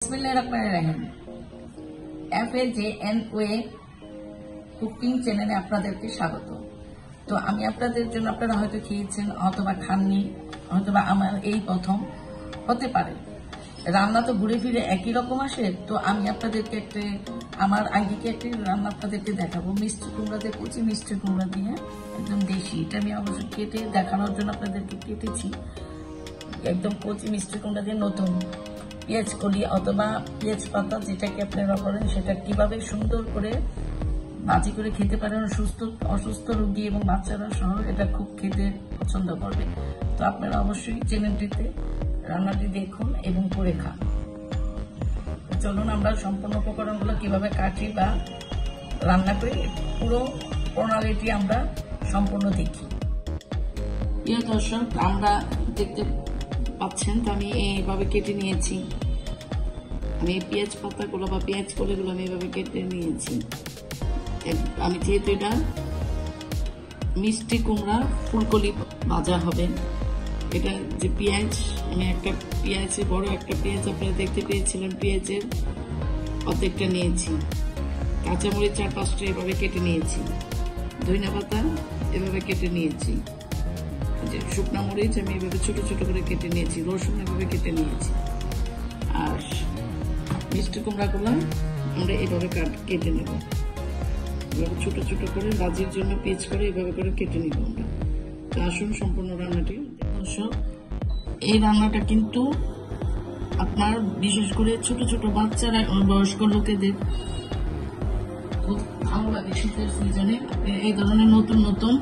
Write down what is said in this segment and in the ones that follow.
বিসমিল্লাহিররহমানিররহিম। FAJNOA cooking চ্যানেলে আপনাদেরকে স্বাগত। তো আমি আপনাদের জন্য, আপনারা হয়তো খেয়েছেন অথবা খাননি, অথবা আমার এই প্রথম হতে পারে। রান্না তো ঘুরে ফিরে একই রকম আসে। তো আমি আপনাদেরকে আমার আঙ্গিকে একটি রান্না আপনাদেরকে দেখাবো। মিষ্টি কুমড়া দিয়ে, কুচি মিষ্টি কুমড়া দিয়ে, একদম দেশি। এটা আমি অবশ্য কেটে দেখানোর জন্য আপনাদেরকে কেটেছি। একদম কচি মিষ্টি কুমড়া দিয়ে নতুন পেঁয়াজ কলি অথবা পেঁয়াজ পাতা, যেটাকে আপনারা করেন, সেটা কিভাবে সুন্দর করে ভাজি করে খেতে পারেন। অসুস্থ রোগী এবং বাচ্চারা সহ এটা খুব খেতে পছন্দ করবে। তো আপনারা অবশ্যই চ্যানেলটিতে রান্নাটি দেখুন এবং করে খান। চলুন আমরা সম্পূর্ণ উপকরণগুলো কিভাবে কাটি বা রান্না করি, পুরো প্রণালীটি আমরা সম্পূর্ণ দেখি। প্রিয় দর্শক, আমরা দেখতে পাচ্ছেন তো আমি এইভাবে কেটে নিয়েছি। আমি পেঁয়াজ পাতাগুলো বা পেঁয়াজ কলিগুলো আমি এইভাবে কেটে নিয়েছি। আমি যেহেতু এটা মিষ্টি কুমড়া ফুলকলি ভাজা হবে, এটা যে পেঁয়াজ, আমি একটা পেঁয়াজে বড় একটা পেঁয়াজ আপনারা দেখতে পেয়েছিলেন, পেঁয়াজের অর্ধেকটা নিয়েছি। কাঁচামরিচ 4-5টা এভাবে কেটে নিয়েছি। ধনিয়া পাতা এভাবে কেটে নিয়েছি। শুকনা মরিচ আমি এভাবে ছোট ছোট করে কেটে নিয়েছি। রসুন এভাবে কেটে নিয়েছি। আর মিষ্টি কুমড়াগুলো আমরা এভাবে কেটে নেব, এভাবে ছোট ছোট করে ভাজির জন্য পিচ করে এভাবে করে কেটে নিব আমরা। তো আসুন সম্পূর্ণ রান্নাটি। দর্শক, এই রান্নাটা কিন্তু আপনার বিশেষ করে ছোট ছোট বাচ্চারা, বয়স্ক লোকেদের খুব ভালো লাগে। শীতের সিজনে এই ধরনের নতুন নতুন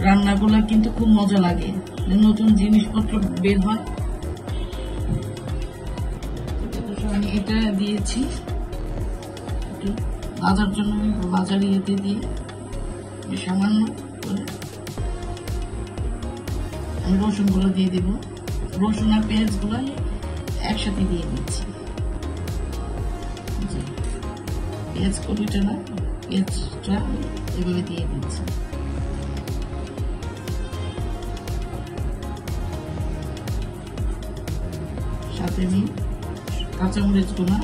রান্নাগুলো কিন্তু খুব মজা লাগে, নতুন জিনিসপত্র বের হয়। আমি এটা দিয়েছি একটু ভাজার জন্য, বাজার ইয়েতে দিয়ে সামান্য করে আমি রসুনগুলো দিয়ে দিব। রসুন আর পেঁয়াজগুলো একসাথে দিয়ে দিচ্ছি। পেঁয়াজ কলিটা না, পেঁয়াজটা এভাবে দিয়ে দিচ্ছি। সাথে আমি কাঁচামরিচ গুলা,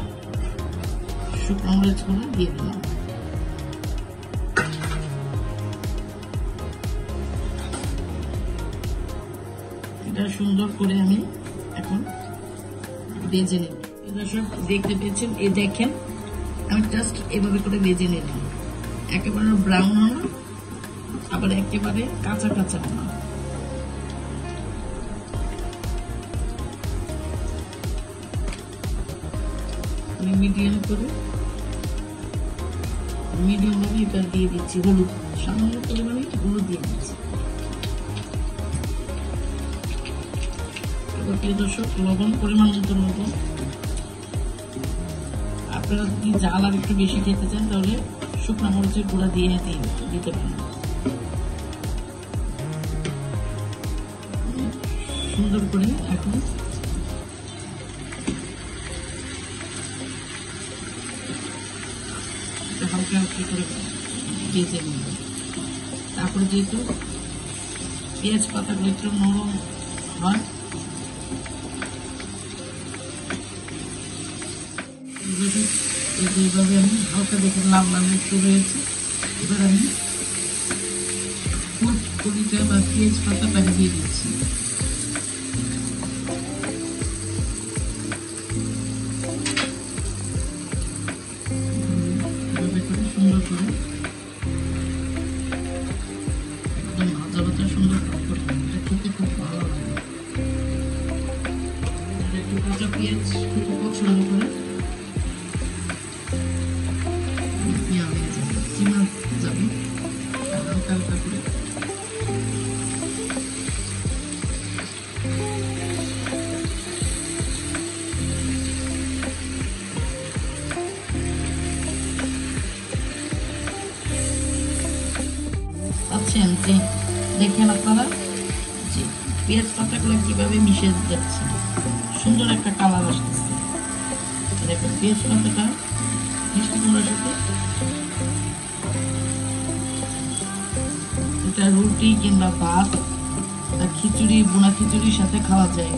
শুকনো মরিচ গুলা দিয়ে দিলাম। এটা সুন্দর করে আমি এখন ভেজে নেব। এটা সব দেখতে পেয়েছেন, এই দেখেন আমি জাস্ট এভাবে করে ভেজে নিলাম। একেবারে ব্রাউন না, আবার একেবারে কাঁচা কাঁচা না। আমি মিডিয়াম ভাবে এটা দিয়ে দিচ্ছি। হলুদ সামান্য পরিমাণে হলুদ দিয়ে দিচ্ছি। প্রিয় দর্শক, লবণ পরিমাণ মতো লবণ। আপনারা যদি ঝাল আর একটু বেশি খেতে চান তাহলে শুকনো মরিচের গুঁড়া দিয়ে দিতে পারেন। সুন্দর করে এখন হালকা হালকা করে ভেজে নেব। তারপরে যেহেতু পেঁয়াজ পাতাগুলো একটু নরম হয়, এইভাবে আমি হালকা দেখে লাল লাল একটু রয়েছে। এবার আমি ফুলকলিটা বা পেঁয়াজ পাতাটা দিয়ে দিচ্ছি। সুন্দর করে একদম ভাজা ভাজা সুন্দর করে, এটা খেতে খুব ভালো লাগে। একটু কাঁচা পেঁয়াজ খুব পছন্দ করে চিনা যাবে হালকা হালকা করে। আচ্ছা, দেখেন আপনারা যে পেঁয়াজ পাতাগুলো কিভাবে মিশে যাচ্ছে, সুন্দর একটা কালার আসতেছে। দেখেন পেঁয়াজ পাতাটা মিষ্টি কুমড়ার সাথে, এটা রুটি কিংবা ভাত বা খিচুড়ি, বোনা খিচুড়ির সাথে খাওয়া যায়।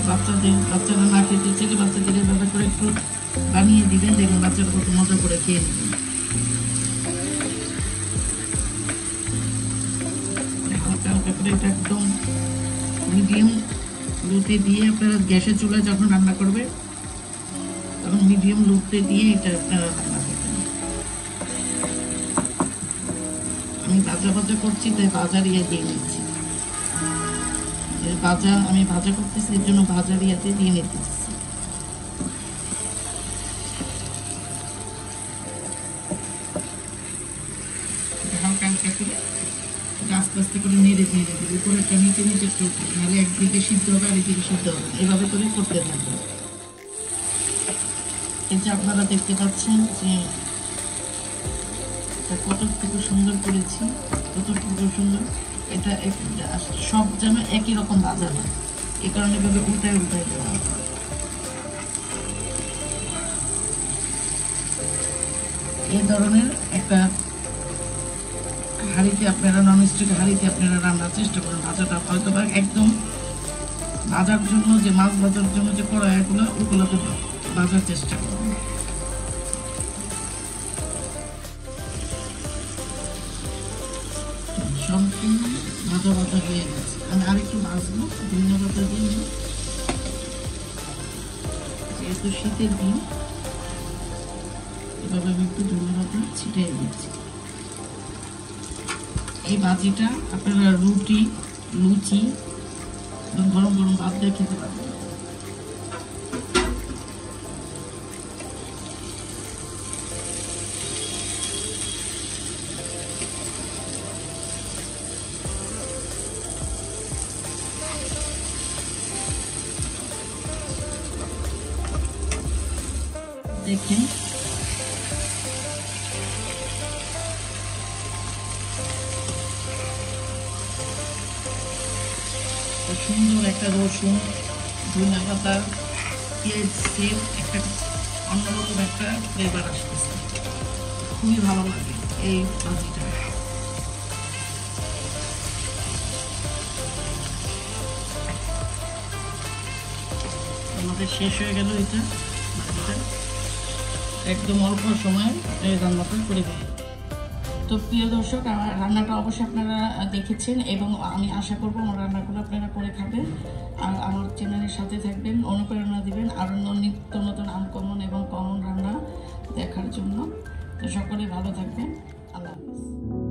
বাচ্চারা না খেতে চাইলে বাচ্চাদের এভাবে করে একটু বানিয়ে দিবেন, দেখবেন বাচ্চারা কত মজা করে খেয়ে নেবেন। হালকা হালকা করে এটা একদম মিডিয়াম লোতে দিয়ে আপনারা গ্যাসের চুলায় যখন রান্না করবে তখন মিডিয়াম লোতে দিয়ে এটা আপনারা রান্না করবেন। আমি ভাজা করছি, তাই ভাজার ইয়ে দিয়ে নিচ্ছি। আমি ভাজা করতেছি, এর জন্য ভাজার ইয়াতে দিয়ে নিতেছি। হালকা হালকা করে আস্তে আস্তে করে নেড়ে দেবে, উপরেরটা নিচে একটু, নাহলে একদিকে সিদ্ধ হবে আর একদিকে সিদ্ধ হবে, এভাবে করে করতে থাকবে। এই যে আপনারা দেখতে পাচ্ছেন যে কতটুকু সুন্দর করেছি, কতটুকু সুন্দর। এটা সব যেন একই রকম ভাজা হয়, এই কারণে এভাবে উল্টায় দেওয়া হয়। এই ধরনের একটা হাঁড়িতে আপনারা, ননস্টিক হাঁড়িতে আপনারা রান্নার চেষ্টা করেন। ভাজাটা হয়তো বা একদম ভাজার জন্য যে মাছ ভাজার জন্য যে কড়াইগুলো, ওগুলোতে ভাজার চেষ্টা করুন। সম্পূর্ণ ভাজা হয়ে গেছে। আমি আরেকটু ভাজবো, ধনিয়া পাতা দিয়ে। যেহেতু শীতের দিন, এভাবে আমি একটু ধনিয়া পাতা ছিটিয়ে দিচ্ছি। এই ভাজিটা আপনারা রুটি, লুচি এবং গরম গরম ভাত দিয়ে খেতে পারবেন। দেখেন সুন্দর একটা রসুন, ধনিয়া পাতা, পেঁয়াজ, তেল, একটা অন্যরকম একটা ফ্লেভার আসতেছে। খুবই ভালো লাগে এই ভাজিটা। আমাদের শেষ হয়ে গেল এটা ভাজিটা। একদম অল্প সময় এই রান্নাটা করে দিই। তো প্রিয় দর্শক, আমার রান্নাটা অবশ্যই আপনারা দেখেছেন এবং আমি আশা করবো আমার রান্নাগুলো আপনারা করে খাবেন আর আমার চ্যানেলের সাথে থাকবেন, অনুপ্রেরণা দিবেন আরও নিত্য নতুন আনকমন এবং কমন রান্না দেখার জন্য। তো সকলে ভালো থাকবেন। আল্লাহ হাফিজ।